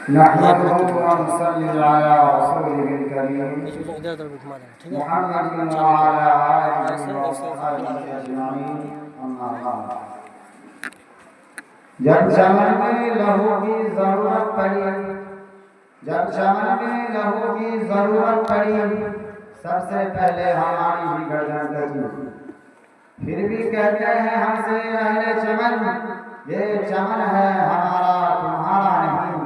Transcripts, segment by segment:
نحمده ونصلي على رسوله الكريم محمد وعلى آله وصحبه أجمعين أما بعد جب چمن میں لہو کی ضرورت پڑی سب سے پہلے ہماری ہی گردن کٹی پھر بھی کہتے ہیں ہم سے اہل چمن یہ چمن ہے ہمارا تمہارا نہیں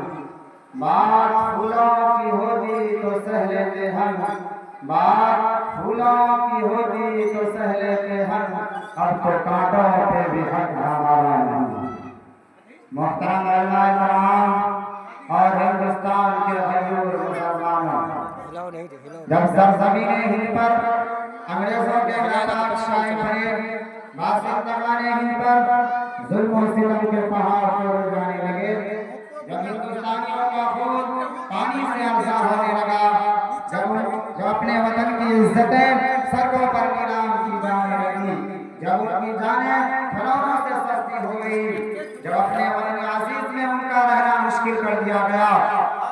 بات پھولوں کی ہوتی تو سہ لیتے ہم اب تو کانٹوں پہ بھی حق ہمارا نہیں محترم علماء کرام اور ہندوستان کے غیور مسلمانوں جب سرزمین ہند پر انگریزوں کے غلاظت شائع ہوئے باسط زمانے ہند پر ظلم و ستم کے پہاڑ توڑے جانے لگے جب ہندوستانیوں کا خون پانی سے افزا ہونے لگا جب اپنے وطن کی عزتیں سروں پر نیلام کی جانے لگی جب ان کی جانیں کھلونوں سے سستی ہو گئی جب اپنے وطن عزیز میں ان کا رہنا مشکل کر دیا گیا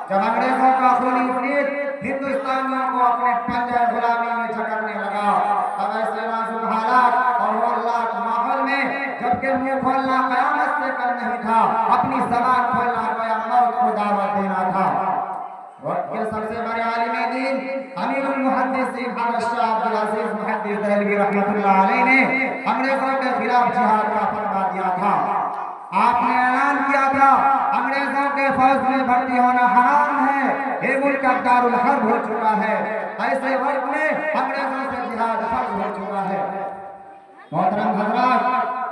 جب انگریزوں کا خونی فریق ہندوستانیوں کو اپنے پنجہ غلامی میں جکڑنے لگا تب ایسے نازک حالات اور ہولناک ماحول میں جبکہ منہ کھولنا قیامت سے کم نہیں تھا اپنی زبان کھولنا گویا موت کو دعوت دینا تھا وقت کے سب سے بڑے عالم دین امیر المحدثین حضرت شاہ عبدالعزیز محدث دہلوی رحمۃ اللہ علیہ نے انگریزوں کے خلاف جہاد کا فتویٰ دیا تھا آپ نے اعلان کیا تھا انگریزوں کے فوج میں بھرتی ہونا حرام ہے یہ ملک کا دارالحرب ہو چکا ہے ایسے وقت میں انگریزوں سے جہاد فرض ہو چکا ہے محترم حضرات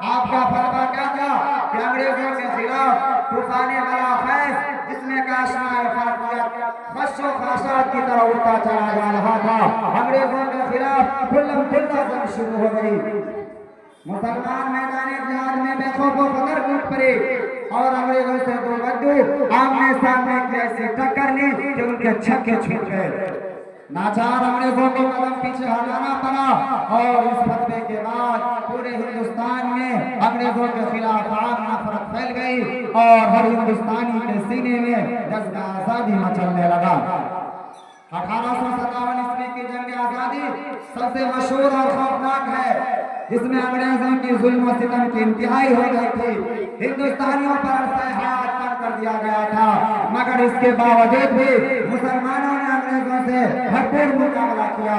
آپ کا فتویٰ کیا تھا کہ انگریزوں کے خلاف طوفان بلاخیز جس میں کاشمہ فاقیت خش و خاشات کی طرح اڑتا چلا جا رہا تھا انگریزوں کے خلاف کھلم کھلا جنگ شروع ہو گئی مسلمان میدان جہاد میں بے خوف و خطر ٹوٹ پڑے اور انگریزوں سے دو بدو آمنے سامنے کی ایسی ٹکر لی کہ ان کے چھکے چھوٹ گئے ناچار انگریزوں کو قدم پیچھے ہٹانا پڑا اور اس فتوے کے بعد پورے ہندوستان میں انگریزوں کے خلاف عام نفرت پھیل گئی اور ہر ہندوستانی کے سینے میں جذبہ آزادی مچلنے لگا 1857 عیسوی کی جنگ آزادی سب سے مشہور اور خوفناک ہے جس میں انگریزوں کی ظلم و ستم کی انتہائی ہو گئی تھی ہندوستانیوں پر عرصہ حیات تنگ کر دیا گیا تھا مگر اس کے باوجود بھی مسلمانوں نے انگریزوں سے بھرپور مقابلہ کیا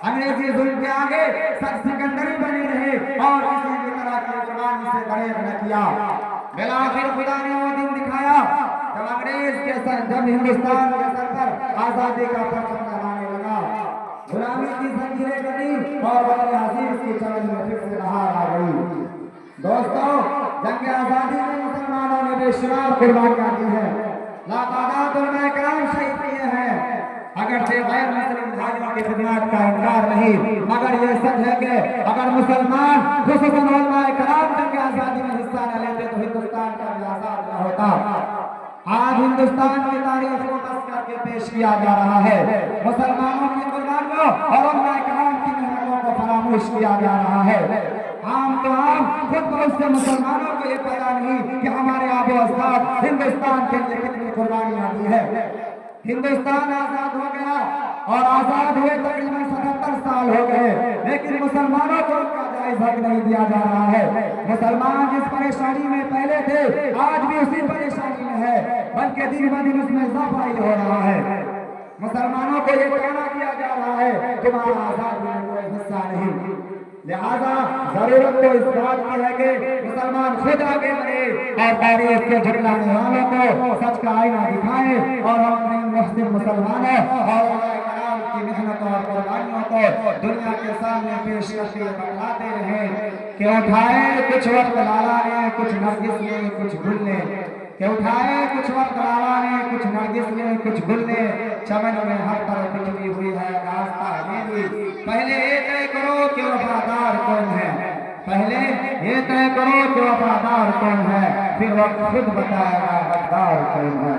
انگریزی ظلم کے آگے سر سکندری بنی رہے اور کسی بھی طرح کی قربانی سے گریز نہ کیا بالآخر خدا نے وہ دن دکھایا جب انگریز کے سر جب ہندوستان کے سر پر آزادی کا پرچم لہرانے لگا غلامی کی زنجیریں کٹی اور وطن عزیز کی چمن میں پھر سے بہار آ گئی دوستو جنگ آزادی میں مسلمانوں نے بے شمار قربانیاں دی ہیں لاتعداد علماء کرام شہید کیے ہیں اگرچہ غیر مسلم بھائیوں کی خدمات کا انکار نہیں مگر یہ سچ ہے کہ اگر مسلمان خصوصاً علماء کرام جنگ آزادی میں حصہ نہ لیتے تو ہندوستان کا بھی آزاد نہ ہوتا آج ہندوستان کی تاریخ کو بس کر کے پیش کیا جا رہا ہے مسلمانوں کی قربانیوں اور علماء کرام کی محنتوں کو فراموش کیا جا رہا ہے عام تو عام خود بہت سے مسلمانوں کو یہ پتا نہیں کہ ہمارے آبا و اجداد ہندوستان کے لیے کتنی قربانیاں دی ہے ہندوستان آزاد ہو گیا اور آزاد ہوئے تقریباً 77 سال ہو گئے لیکن مسلمانوں کو ان کا جائز حق نہیں دیا جا رہا ہے مسلمان جس پریشانی میں پہلے تھے آج بھی اسی پریشانی میں ہے بلکہ دن بہ دن اس میں اضافہ ہی ہو رہا ہے مسلمانوں کو یہ کہنا دیا جا رہا ہے تمہارا آزادی میں کوئی حصہ نہیں لہذا ضرورت تو اس بات کی ہے کہ مسلمان خود آگے بڑھے اور تاریخ کے جھٹلانے والوں کو سچ کا آئینہ دکھائے اور ہم اپنے محسن مسلمانوں اور کرام کی محنتوں اور قربانیوں کو دنیا کے سامنے پیش کرتے بتلاتے رہیں کہ اٹھائے کچھ وقت لالا نے کچھ نرگس نے کچھ گل نے کہ اٹھائے کچھ وقت لالا نے کچھ نرگس نے کچھ گل نے چمن میں ہر طرف بکھری ہوئی ہے راستہ میں بھی پہلے یہ طے کرو کہ وفادار کون ہے پہلے یہ طے کرو کہ وفادار کون ہے پھر وقت خود بتائے گا غدار کون ہے